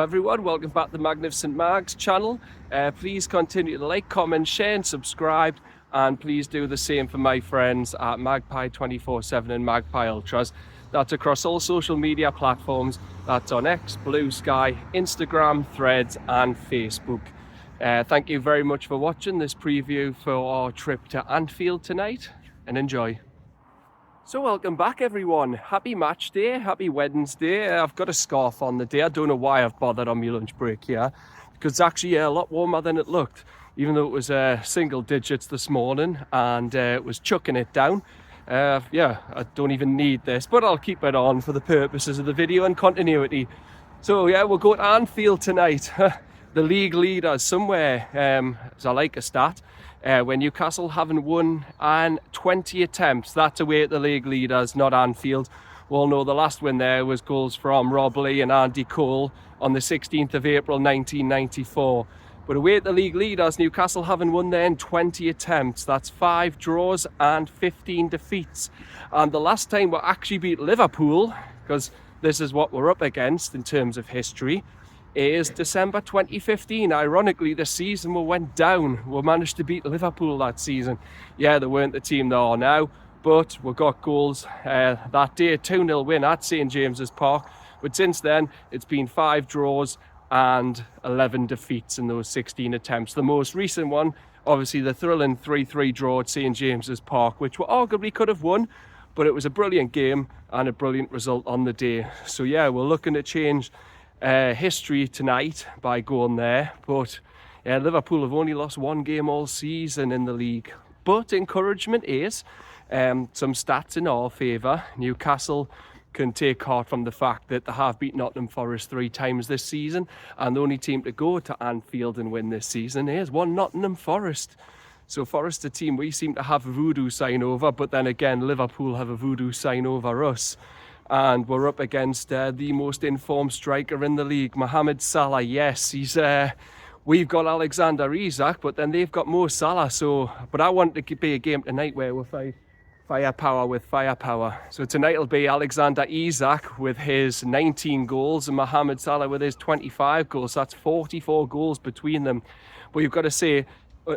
everyone, welcome back to the Magnificent Mags channel. Please continue to like, comment, share and subscribe, and please do the same for my friends at Magpie 24/7 and Magpie Ultras. That's across all social media platforms. That's on X, Blue Sky, Instagram, Threads and Facebook. Thank you very much for watching this preview for our trip to Anfield tonight, and enjoy. So welcome back everyone, happy match day, happy Wednesday. I've got a scarf on the day. I don't know why I've bothered on my lunch break here, because it's actually a lot warmer than it looked, even though it was single digits this morning and it was chucking it down. Yeah, I don't even need this, but I'll keep it on for the purposes of the video and continuity. So yeah, we'll go to Anfield tonight. The league leaders somewhere, as I like a stat, where Newcastle haven't won in 20 attempts. That's away at the league leaders, not Anfield. We all know the last win there was goals from Rob Lee and Andy Cole on the 16th of April 1994. But away at the league leaders, Newcastle haven't won there in 20 attempts. That's 5 draws and 15 defeats. And the last time we actually beat Liverpool, because this is what we're up against in terms of history, is December 2015. Ironically, the season we went down, we managed to beat Liverpool that season. Yeah, they weren't the team they are now, but we got goals that day, 2-0 win at St James's Park. But since then, it's been 5 draws and 11 defeats in those 16 attempts. The most recent one, obviously the thrilling 3-3 draw at St James's Park, which we arguably could have won, but it was a brilliant game and a brilliant result on the day. So yeah, we're looking to change history tonight by going there. But Liverpool have only lost 1 game all season in the league. But encouragement is some stats in our favour. Newcastle can take heart from the fact that they have beat Nottingham Forest 3 times this season, and the only team to go to Anfield and win this season is one Nottingham Forest. So Forest, a team we seem to have a voodoo sign over, but then again Liverpool have a voodoo sign over us. And we're up against the most informed striker in the league, Mohamed Salah. Yes, we've got Alexander Isak, but then they've got Mo Salah. But I want it to be a game tonight where we'll fight firepower with firepower. So tonight will be Alexander Isak with his 19 goals and Mohamed Salah with his 25 goals. That's 44 goals between them. But you've got to say,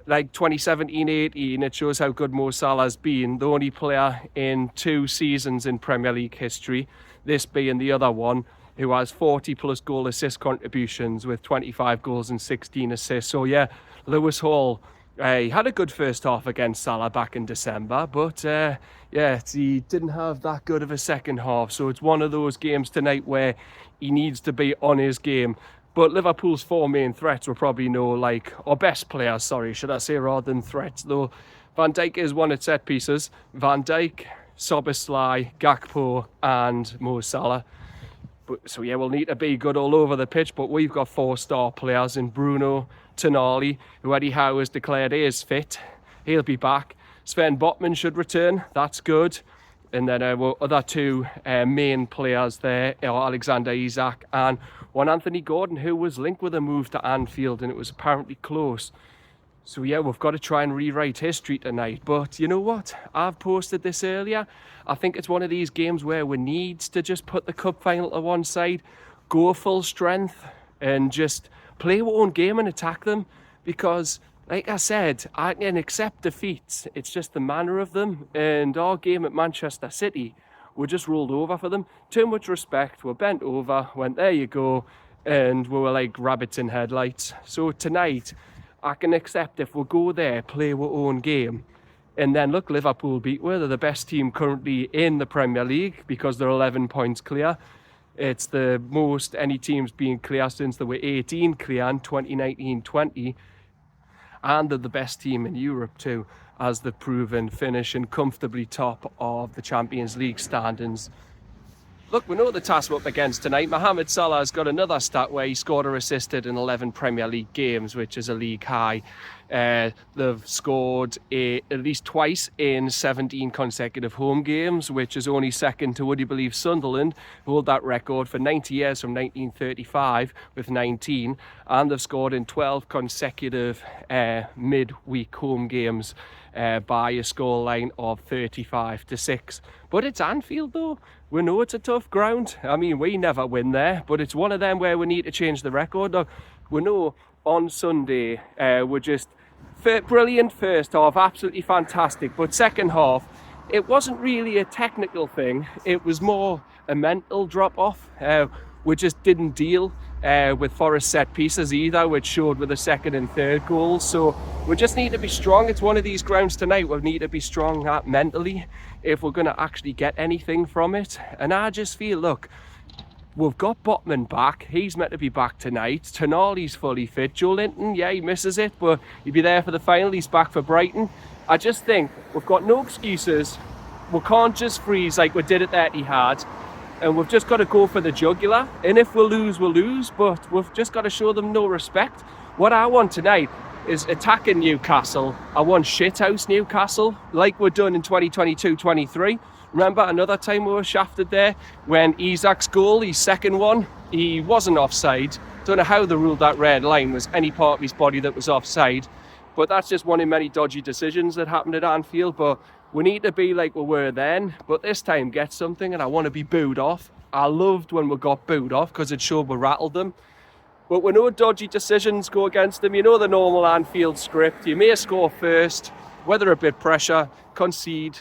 like 2017-18, it shows how good Mo Salah's been. The only player in 2 seasons in Premier League history, this being the other one, who has 40 plus goal assist contributions with 25 goals and 16 assists. So yeah, Lewis Hall, he had a good first half against Salah back in December, but he didn't have that good of a second half. So it's one of those games tonight where he needs to be on his game. But Liverpool's 4 main threats were probably or best players, sorry, should I say, rather than threats. Though Van Dijk is one at set pieces. Van Dijk, Szoboszlai, Gakpo and Mo Salah. So yeah, we'll need to be good all over the pitch, but we've got 4 star players in Bruno, Tonali, who Eddie Howe has declared is fit. He'll be back. Sven Botman should return, that's good. And then other 2 main players there are Alexander Isak and one Anthony Gordon, who was linked with a move to Anfield, and it was apparently close. So yeah, we've got to try and rewrite history tonight. But you know what? I've posted this earlier. I think it's one of these games where we need to just put the cup final to one side, go full strength, and just play our own game and attack them. Because, like I said, I can accept defeats. It's just the manner of them. And our game at Manchester City, we just rolled over for them. Too much respect. We bent over, went, there you go. And we were like rabbits in headlights. So tonight, I can accept if we go there, play our own game. And then look, Liverpool beat us. They're the best team currently in the Premier League because they're 11 points clear. It's the most any team's been clear since they were 18 clear in 2019-20. And they're the best team in Europe too, as they've proven, finishing comfortably top of the Champions League standings. Look, we know the task we're up against tonight. Mohamed Salah has got another stat where he scored or assisted in 11 Premier League games, which is a league high. They've scored at least twice in 17 consecutive home games, which is only second to, would you believe, Sunderland, who hold that record for 90 years from 1935 with 19, and they've scored in 12 consecutive midweek home games by a scoreline of 35-6. But it's Anfield though. We know it's a tough ground. I mean, we never win there, but it's one of them where we need to change the record. Look, we know on Sunday we're just brilliant first half, absolutely fantastic, but second half it wasn't really a technical thing, it was more a mental drop off. We just didn't deal with Forest set pieces either, which showed with the second and third goals. So we just need to be strong. It's one of these grounds tonight we need to be strong mentally if we're going to actually get anything from it. And I just feel, look, we've got Botman back. He's meant to be back tonight. Tonali's fully fit. Joe Linton, yeah, he misses it, but he'll be there for the final. He's back for Brighton. I just think we've got no excuses. We can't just freeze like we did at the Etihad, and we've just got to go for the jugular. And if we lose, we'll lose, but we've just got to show them no respect. What I want tonight is attacking Newcastle. I want shithouse Newcastle, like we're done in 2022-23. Remember another time we were shafted there when Isak's goal, his second one, he wasn't offside. Don't know how they ruled that red line was any part of his body that was offside. But that's just one in many dodgy decisions that happened at Anfield. But we need to be like we were then. But this time get something, and I want to be booed off. I loved when we got booed off because it showed we rattled them. But we know dodgy decisions go against them. You know the normal Anfield script. You may score first, weather a bit pressure, concede,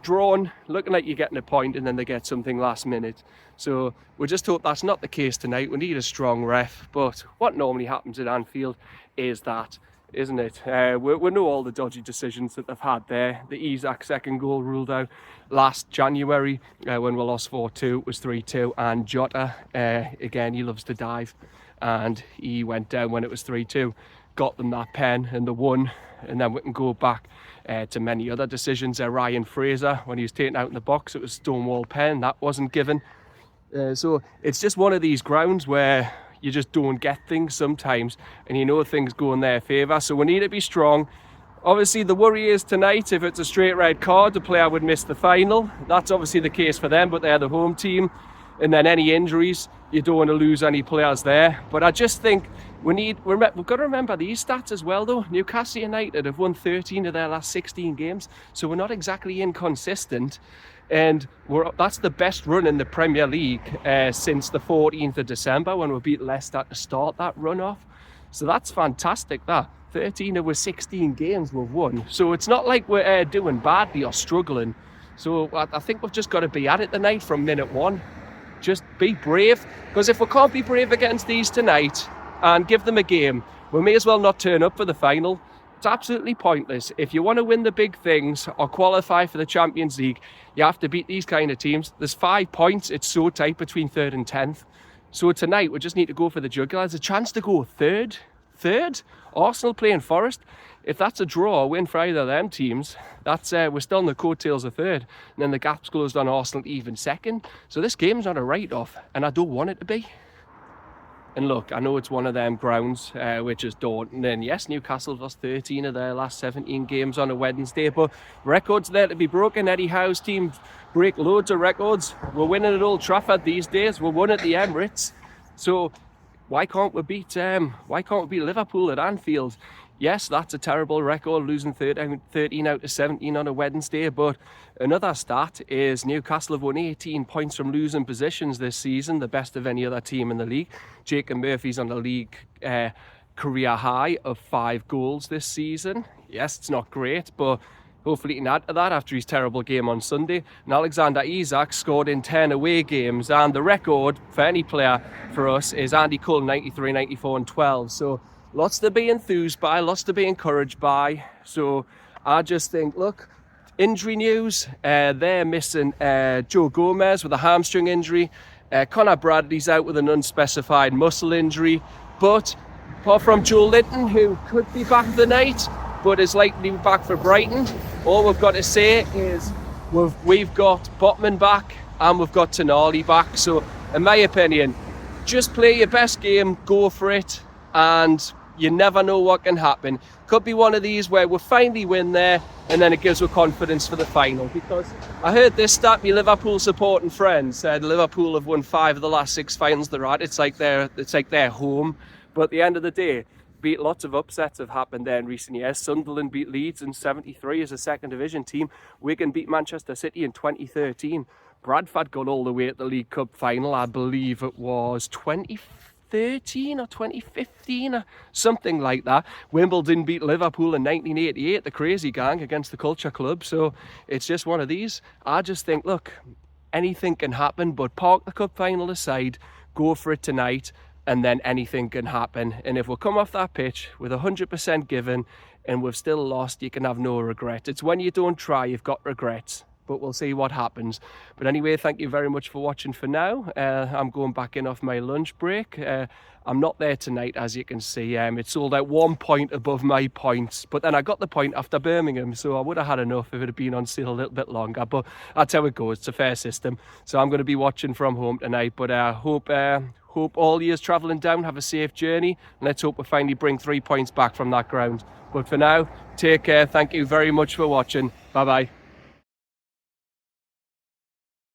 drawn, looking like you're getting a point, and then they get something last minute. So we just hope that's not the case tonight. We need a strong ref, but what normally happens at Anfield is that, isn't it? We know all the dodgy decisions that they've had there. The Isak second goal ruled out last January when we lost 4-2, it was 3-2, and Jota, again, he loves to dive, and he went down when it was 3-2, got them that pen and they won. And then we can go back to many other decisions. Ryan Fraser, when he was taken out in the box, it was Stonewall pen, that wasn't given. So it's just one of these grounds where you just don't get things sometimes, and you know things go in their favour. So we need to be strong. Obviously the worry is tonight, if it's a straight red card, the player would miss the final. That's obviously the case for them, but they're the home team. And then any injuries, you don't want to lose any players there. But I just think we've got to remember these stats as well though. Newcastle United have won 13 of their last 16 games, so we're not exactly inconsistent. And that's the best run in the Premier League since the 14th of December when we beat Leicester to start that run off. So that's fantastic, that. 13 of our 16 games we've won. So it's not like we're doing badly or struggling. So I think we've just got to be at it tonight from minute one. Just be brave, because if we can't be brave against these tonight and give them a game, we may as well not turn up for the final. It's absolutely pointless. If you want to win the big things or qualify for the Champions League, you have to beat these kind of teams. There's 5 points. It's so tight between 3rd and 10th. So tonight we just need to go for the jugular. There's a chance to go third. Arsenal playing Forest. If that's a draw, win for either of them teams, that's we're still on the coattails of 3rd, and then the gap's closed on Arsenal even 2nd. So this game's not a write-off, and I don't want it to be. And look, I know it's one of them grounds which is daunting. And yes, Newcastle lost 13 of their last 17 games on a Wednesday, but records there to be broken. Eddie Howe's team break loads of records. We're winning at Old Trafford these days. We're won at the Emirates. So why can't we beat Liverpool at Anfield? Yes, that's a terrible record, losing 13 out of 17 on a Wednesday, but another stat is Newcastle have won 18 points from losing positions this season, the best of any other team in the league. Jacob Murphy's on the league career high of 5 goals this season. Yes, it's not great, but hopefully he can add to that after his terrible game on Sunday. And Alexander Isak scored in 10 away games, and the record for any player for us is Andy Cole, 93, 94 and 12. So lots to be enthused by, lots to be encouraged by. So I just think, look, injury news, they're missing Joe Gomez with a hamstring injury. Connor Bradley's out with an unspecified muscle injury. But apart from Joe Linton, who could be back the night, but is likely back for Brighton, all we've got to say is we've got Botman back and we've got Tonali back. So in my opinion, just play your best game, go for it, and You never know what can happen. Could be one of these where we finally win there and then it gives us confidence for the final. Because I heard this stat, my Liverpool supporting friends said Liverpool have won 5 of the last 6 finals they're at. It's like their home. But at the end of the day, lots of upsets have happened there in recent years. Sunderland beat Leeds in '73 as a second division team. Wigan beat Manchester City in 2013. Bradford got all the way at the League Cup final, I believe it was 2013 or 2015 or something like that. Wimbledon beat Liverpool in 1988, the Crazy Gang against the Culture Club. So it's just one of these. I just think, look, anything can happen, but park the cup final aside, go for it tonight, and then anything can happen. And if we come off that pitch with 100% given and we've still lost, you can have no regret. It's when you don't try, you've got regrets. But we'll see what happens. But anyway, thank you very much for watching for now. I'm going back in off my lunch break. I'm not there tonight, as you can see. It sold out 1 point above my points. But then I got the point after Birmingham, so I would have had enough if it had been on sale a little bit longer. But that's how it goes. It's a fair system. So I'm going to be watching from home tonight. But I hope all yous travelling down have a safe journey. And let's hope we finally bring 3 points back from that ground. But for now, take care. Thank you very much for watching. Bye-bye.